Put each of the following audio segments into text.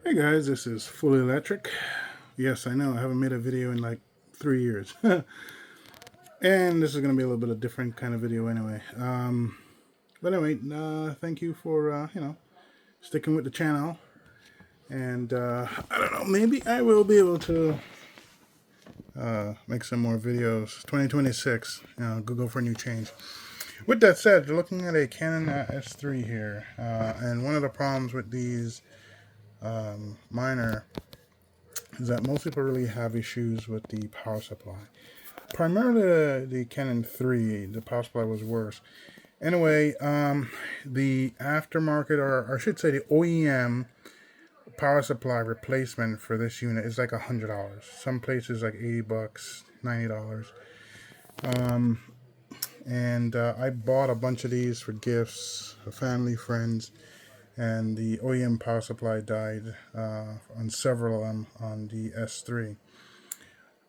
Hey guys, this is Fully Electric. Yes, I know, I haven't made a video in like 3 years. And this is going to be a little bit of different kind of video anyway. But anyway, thank you for, sticking with the channel. And I don't know, maybe I will be able to make some more videos. 2026, go for a new change. With that said, you're looking at a Canon S3 here. And one of the problems with these minor is that most people really have issues with the power supply. Primarily the Canon 3, the power supply was worse. Anyway, the aftermarket, or I should say the OEM power supply replacement for this unit is like $100. Some places like $80, $90. And I bought a bunch of these for gifts, for family, friends, and the OEM power supply died on several of them on the S3.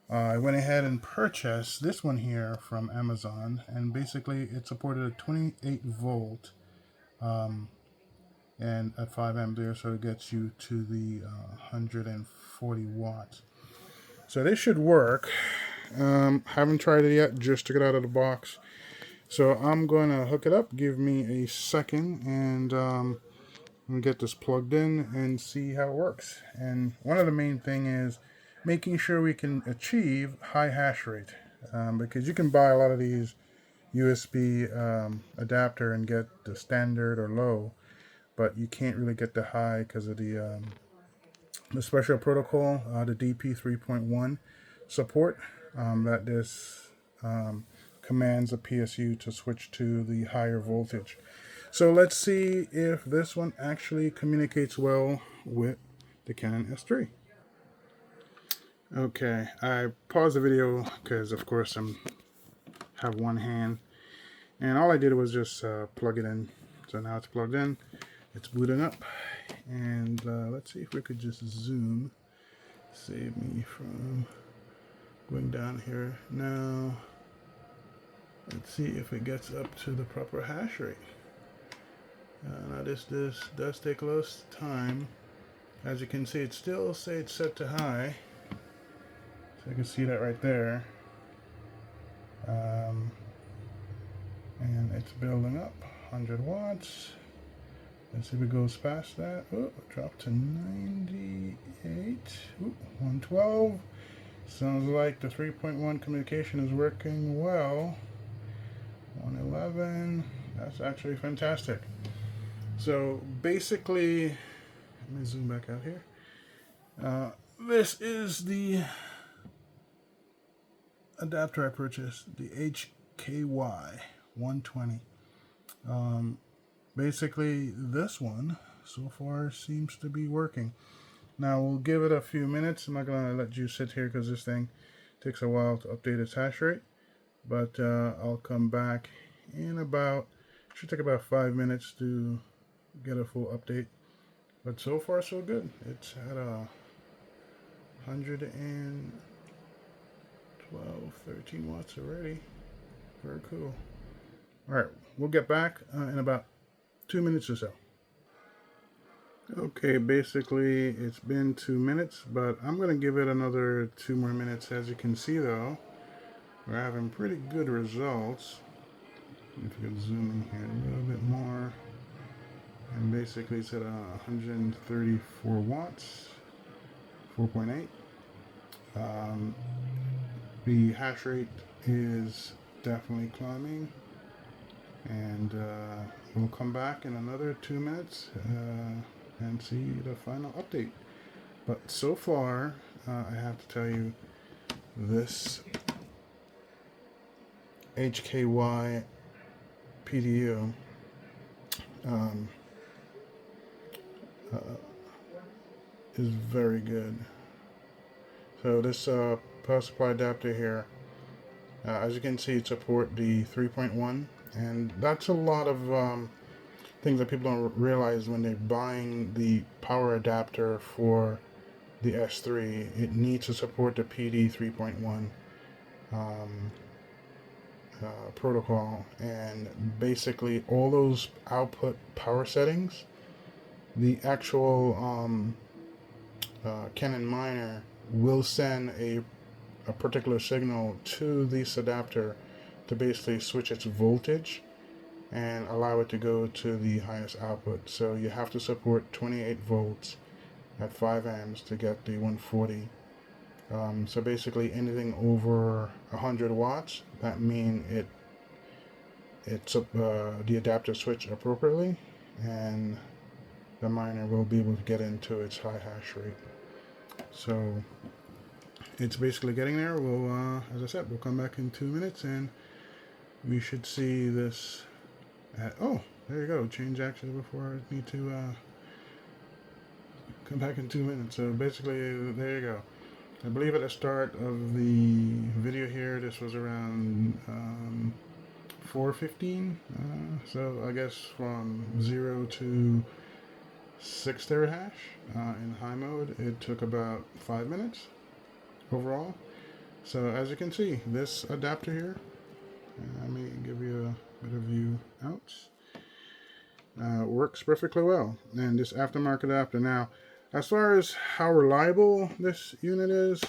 I went ahead and purchased this one here from Amazon, and basically it supported a 28 volt and at 5 amp there, so it gets you to the 140 watts. So this should work. Haven't tried it yet, just took it out of the box. So I'm going to hook it up. Give me a second, and get this plugged in and see how it works. And one of the main thing is making sure we can achieve high hash rate, because you can buy a lot of these USB adapter and get the standard or low, but you can't really get the high because of the special protocol, the DP 3.1 support, that this commands a PSU to switch to the higher voltage. So let's see if this one actually communicates well with the Canon S3. Okay, I paused the video because of course I have one hand, and all I did was just plug it in. So now it's plugged in, it's booting up, and let's see if we could just zoom, save me from going down here. Now let's see if it gets up to the proper hash rate. Now this does take a little time. As you can see, it still say it's set to high, so you can see that right there. And it's building up, 100 watts. Let's see if it goes past that. Oh, dropped to 98. Ooh, 112. Sounds like the 3.1 communication is working well. 111. That's actually fantastic. So basically, let me zoom back out here. This is the adapter I purchased, the HKY 120. Basically, this one so far seems to be working. Now we'll give it a few minutes. I'm not gonna let you sit here because this thing takes a while to update its hash rate. But I'll come back in about, should take about 5 minutes to get a full update. But so far so good. It's at 112, 13 watts already. Very cool. Alright, we'll get back in about 2 minutes or so. Okay, basically it's been 2 minutes, but I'm going to give it another 2 more minutes. As you can see though, we're having pretty good results. If you could zoom in here a little bit more. And basically it's at 134 watts, 4.8. The hash rate is definitely climbing, and we'll come back in another 2 minutes and see the final update. But so far, I have to tell you, this HKY PDU is very good. So this power supply adapter here, as you can see, it supports the 3.1, and that's a lot of things that people don't realize when they're buying the power adapter for the S3. It needs to support the PD 3.1 protocol, and basically all those output power settings, the actual Canaan miner will send a particular signal to this adapter to basically switch its voltage and allow it to go to the highest output. So you have to support 28 volts at 5 amps to get the 140. So basically anything over 100 watts, that means the adapter switch appropriately, and the miner will be able to get into its high hash rate. So it's basically getting there. We'll, as I said, we'll come back in 2 minutes and we should see this at, oh, there you go, change actually before I need to come back in 2 minutes. So basically, there you go. I believe at the start of the video here, this was around 415. So I guess from 0 to 6 terahash in high mode, it took about 5 minutes overall. So as you can see, this adapter here, let me give you a bit of view out, works perfectly well. And this aftermarket adapter, now as far as how reliable this unit is,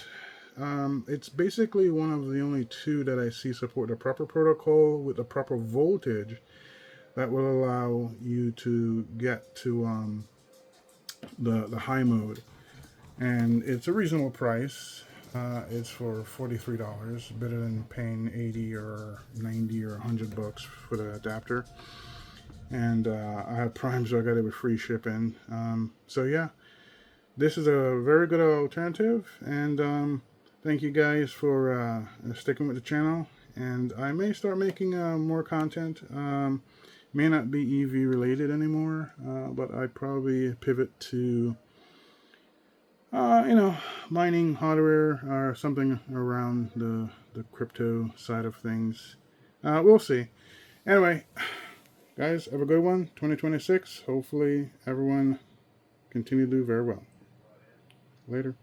it's basically one of the only two that I see support the proper protocol with the proper voltage that will allow you to get to the high mode. And it's a reasonable price. It's for $43, better than paying 80 or 90 or 100 bucks for the adapter. And I have Prime, so I got it with free shipping. So yeah, this is a very good alternative, and thank you guys for sticking with the channel. And I may start making more content. May not be EV related anymore, but I probably pivot to mining hardware or something around the crypto side of things. We'll see. Anyway, guys, have a good one. 2026. Hopefully everyone continue to do very well. Later.